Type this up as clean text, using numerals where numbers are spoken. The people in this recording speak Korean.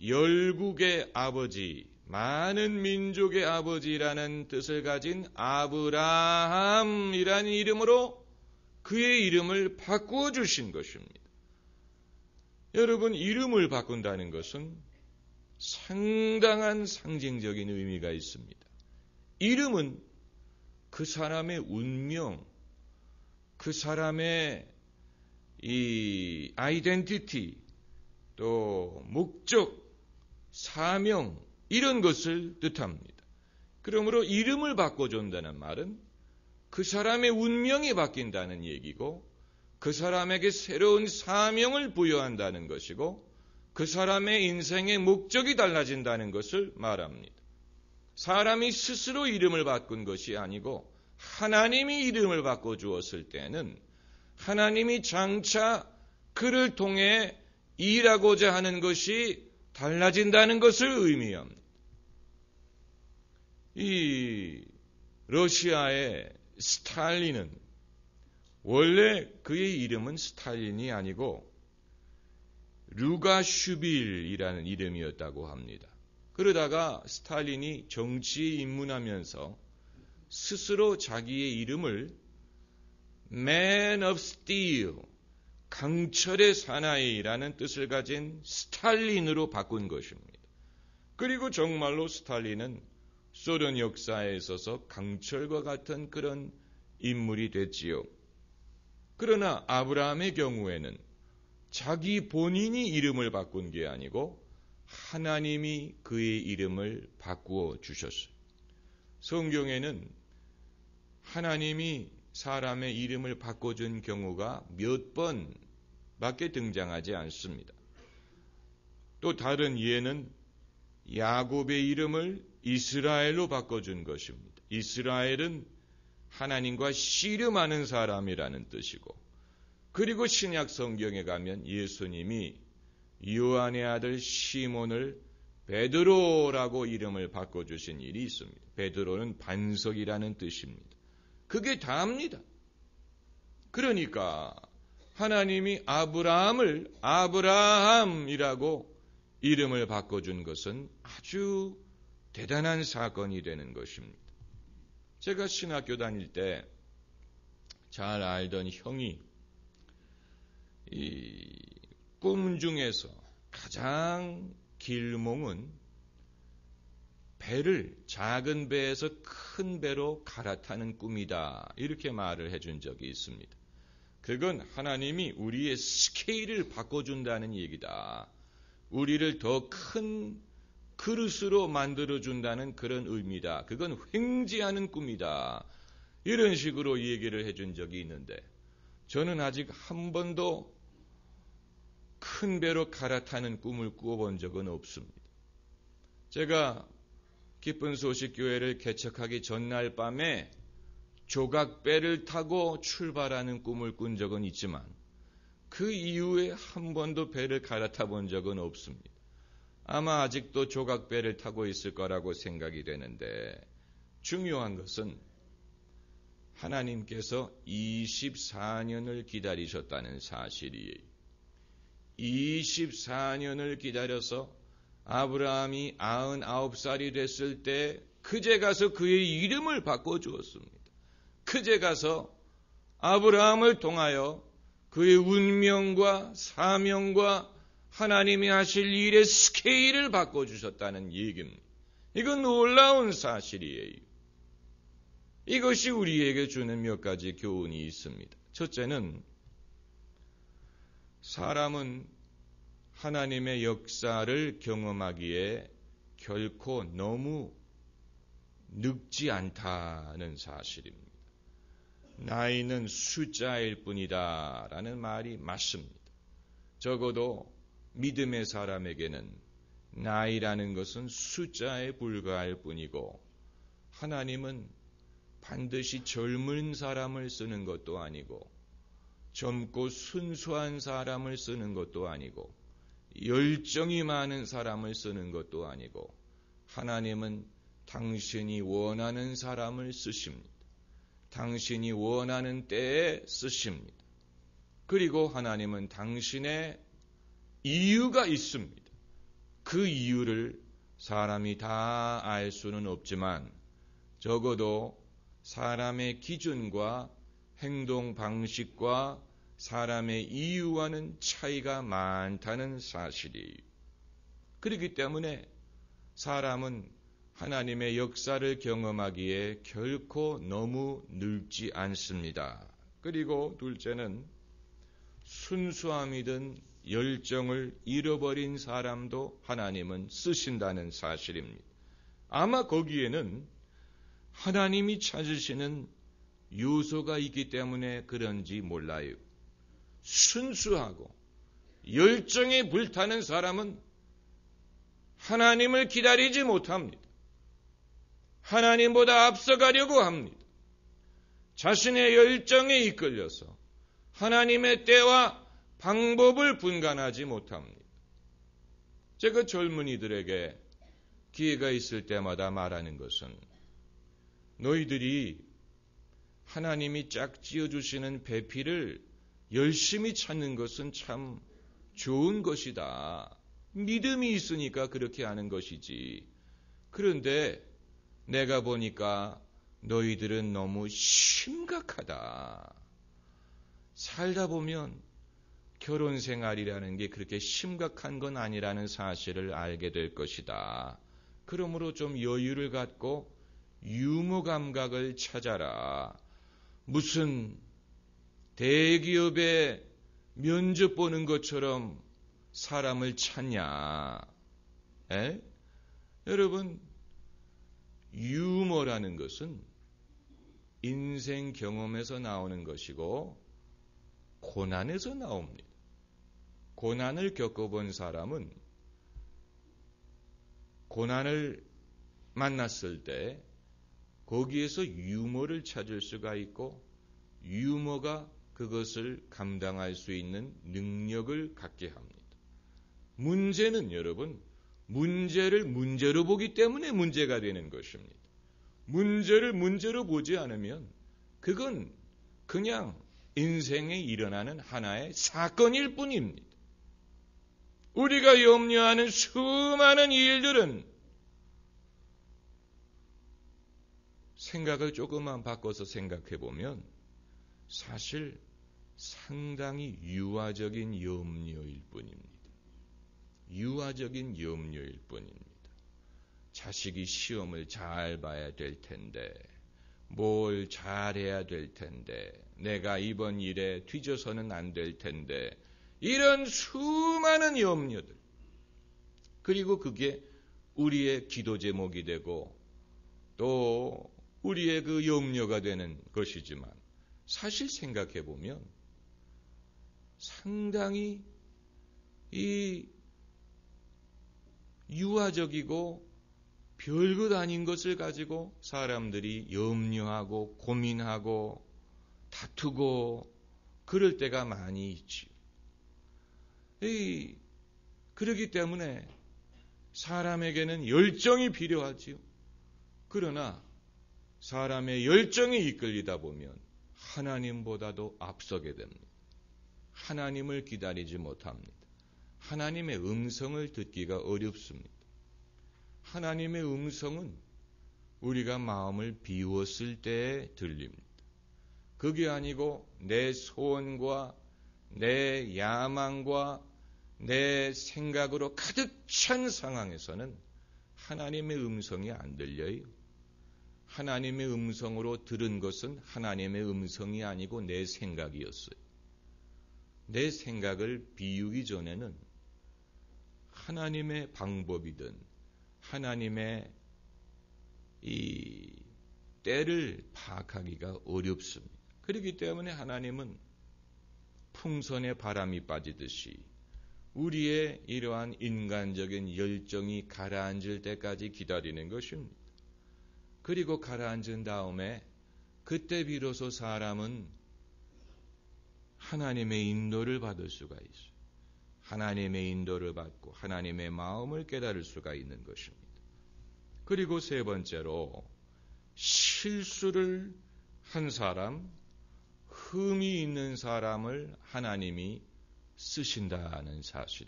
열국의 아버지, 많은 민족의 아버지라는 뜻을 가진 아브라함이라는 이름으로 그의 이름을 바꾸어 주신 것입니다. 여러분, 이름을 바꾼다는 것은 상당한 상징적인 의미가 있습니다. 이름은 그 사람의 운명, 그 사람의 이 아이덴티티, 또 목적, 사명, 이런 것을 뜻합니다. 그러므로 이름을 바꿔준다는 말은 그 사람의 운명이 바뀐다는 얘기고, 그 사람에게 새로운 사명을 부여한다는 것이고, 그 사람의 인생의 목적이 달라진다는 것을 말합니다. 사람이 스스로 이름을 바꾼 것이 아니고 하나님이 이름을 바꿔주었을 때는 하나님이 장차 그를 통해 일하고자 하는 것이 달라진다는 것을 의미합니다. 이 러시아의 스탈린은 원래 그의 이름은 스탈린이 아니고 루가슈빌이라는 이름이었다고 합니다. 그러다가 스탈린이 정치에 입문하면서 스스로 자기의 이름을 Man of Steel, 강철의 사나이라는 뜻을 가진 스탈린으로 바꾼 것입니다. 그리고 정말로 스탈린은 소련 역사에 있어서 강철과 같은 그런 인물이 됐지요. 그러나 아브라함의 경우에는 자기 본인이 이름을 바꾼 게 아니고 하나님이 그의 이름을 바꾸어 주셨어요. 성경에는 하나님이 사람의 이름을 바꿔준 경우가 몇 번밖에 등장하지 않습니다. 또 다른 예는 야곱의 이름을 이스라엘로 바꿔준 것입니다. 이스라엘은 하나님과 씨름하는 사람이라는 뜻이고, 그리고 신약 성경에 가면 예수님이 요한의 아들 시몬을 베드로라고 이름을 바꿔주신 일이 있습니다. 베드로는 반석이라는 뜻입니다. 그게 다입니다. 그러니까 하나님이 아브라함을 아브라함이라고 이름을 바꿔준 것은 아주 대단한 사건이 되는 것입니다. 제가 신학교 다닐 때 잘 알던 형이 이 꿈 중에서 가장 길몽은 배를 작은 배에서 큰 배로 갈아타는 꿈이다, 이렇게 말을 해준 적이 있습니다. 그건 하나님이 우리의 스케일을 바꿔준다는 얘기다. 우리를 더 큰 그릇으로 만들어준다는 그런 의미다. 그건 횡재하는 꿈이다. 이런 식으로 얘기를 해준 적이 있는데, 저는 아직 한 번도 큰 배로 갈아타는 꿈을 꾸어본 적은 없습니다. 제가 기쁜 소식 교회를 개척하기 전날 밤에 조각배를 타고 출발하는 꿈을 꾼 적은 있지만 그 이후에 한 번도 배를 갈아타 본 적은 없습니다. 아마 아직도 조각배를 타고 있을 거라고 생각이 되는데, 중요한 것은 하나님께서 24년을 기다리셨다는 사실이에요. 24년을 기다려서 아브라함이 99살이 됐을 때 그제 가서 그의 이름을 바꿔주었습니다. 그제 가서 아브라함을 통하여 그의 운명과 사명과 하나님이 하실 일의 스케일을 바꿔주셨다는 얘기입니다. 이건 놀라운 사실이에요. 이것이 우리에게 주는 몇 가지 교훈이 있습니다. 첫째는 사람은 하나님의 역사를 경험하기에 결코 너무 늙지 않다는 사실입니다. 나이는 숫자일 뿐이다 라는 말이 맞습니다. 적어도 믿음의 사람에게는 나이라는 것은 숫자에 불과할 뿐이고, 하나님은 반드시 젊은 사람을 쓰는 것도 아니고 젊고 순수한 사람을 쓰는 것도 아니고 열정이 많은 사람을 쓰는 것도 아니고, 하나님은 당신이 원하는 사람을 쓰십니다. 당신이 원하는 때에 쓰십니다. 그리고 하나님은 당신의 이유가 있습니다. 그 이유를 사람이 다 알 수는 없지만 적어도 사람의 기준과 행동 방식과 사람의 이유와는 차이가 많다는 사실이에요. 그렇기 때문에 사람은 하나님의 역사를 경험하기에 결코 너무 늙지 않습니다. 그리고 둘째는 순수함이든 열정을 잃어버린 사람도 하나님은 쓰신다는 사실입니다. 아마 거기에는 하나님이 찾으시는 요소가 있기 때문에 그런지 몰라요. 순수하고 열정에 불타는 사람은 하나님을 기다리지 못합니다. 하나님보다 앞서가려고 합니다. 자신의 열정에 이끌려서 하나님의 때와 방법을 분간하지 못합니다. 제가 젊은이들에게 기회가 있을 때마다 말하는 것은 너희들이 하나님이 짝지어 주시는 배필을 열심히 찾는 것은 참 좋은 것이다. 믿음이 있으니까 그렇게 하는 것이지. 그런데 내가 보니까 너희들은 너무 심각하다. 살다 보면 결혼 생활이라는 게 그렇게 심각한 건 아니라는 사실을 알게 될 것이다. 그러므로 좀 여유를 갖고 유머 감각을 찾아라. 무슨 대기업에 면접 보는 것처럼 사람을 찾냐. 여러분, 유머라는 것은 인생 경험에서 나오는 것이고 고난에서 나옵니다. 고난을 겪어본 사람은 고난을 만났을 때 거기에서 유머를 찾을 수가 있고 유머가 그것을 감당할 수 있는 능력을 갖게 합니다. 문제는 여러분, 문제를 문제로 보기 때문에 문제가 되는 것입니다. 문제를 문제로 보지 않으면 그건 그냥 인생에 일어나는 하나의 사건일 뿐입니다. 우리가 염려하는 수많은 일들은 생각을 조금만 바꿔서 생각해 보면 사실 상당히 유아적인 염려일 뿐입니다. 유아적인 염려일 뿐입니다. 자식이 시험을 잘 봐야 될 텐데, 뭘 잘해야 될 텐데, 내가 이번 일에 뒤져서는 안 될 텐데, 이런 수많은 염려들. 그리고 그게 우리의 기도 제목이 되고 또 우리의 그 염려가 되는 것이지만 사실 생각해 보면 상당히 이 유아적이고 별것 아닌 것을 가지고 사람들이 염려하고 고민하고 다투고 그럴 때가 많이 있지요. 그렇기 때문에 사람에게는 열정이 필요하지요. 그러나 사람의 열정에 이끌리다 보면 하나님보다도 앞서게 됩니다. 하나님을 기다리지 못합니다. 하나님의 음성을 듣기가 어렵습니다. 하나님의 음성은 우리가 마음을 비웠을 때에 들립니다. 그게 아니고 내 소원과 내 야망과 내 생각으로 가득 찬 상황에서는 하나님의 음성이 안 들려요. 하나님의 음성으로 들은 것은 하나님의 음성이 아니고 내 생각이었어요. 내 생각을 비우기 전에는 하나님의 방법이든 하나님의 이 때를 파악하기가 어렵습니다. 그렇기 때문에 하나님은 풍선에 바람이 빠지듯이 우리의 이러한 인간적인 열정이 가라앉을 때까지 기다리는 것입니다. 그리고 가라앉은 다음에 그때 비로소 사람은 하나님의 인도를 받을 수가 있어요. 하나님의 인도를 받고 하나님의 마음을 깨달을 수가 있는 것입니다. 그리고 세 번째로 실수를 한 사람, 흠이 있는 사람을 하나님이 쓰신다는 사실.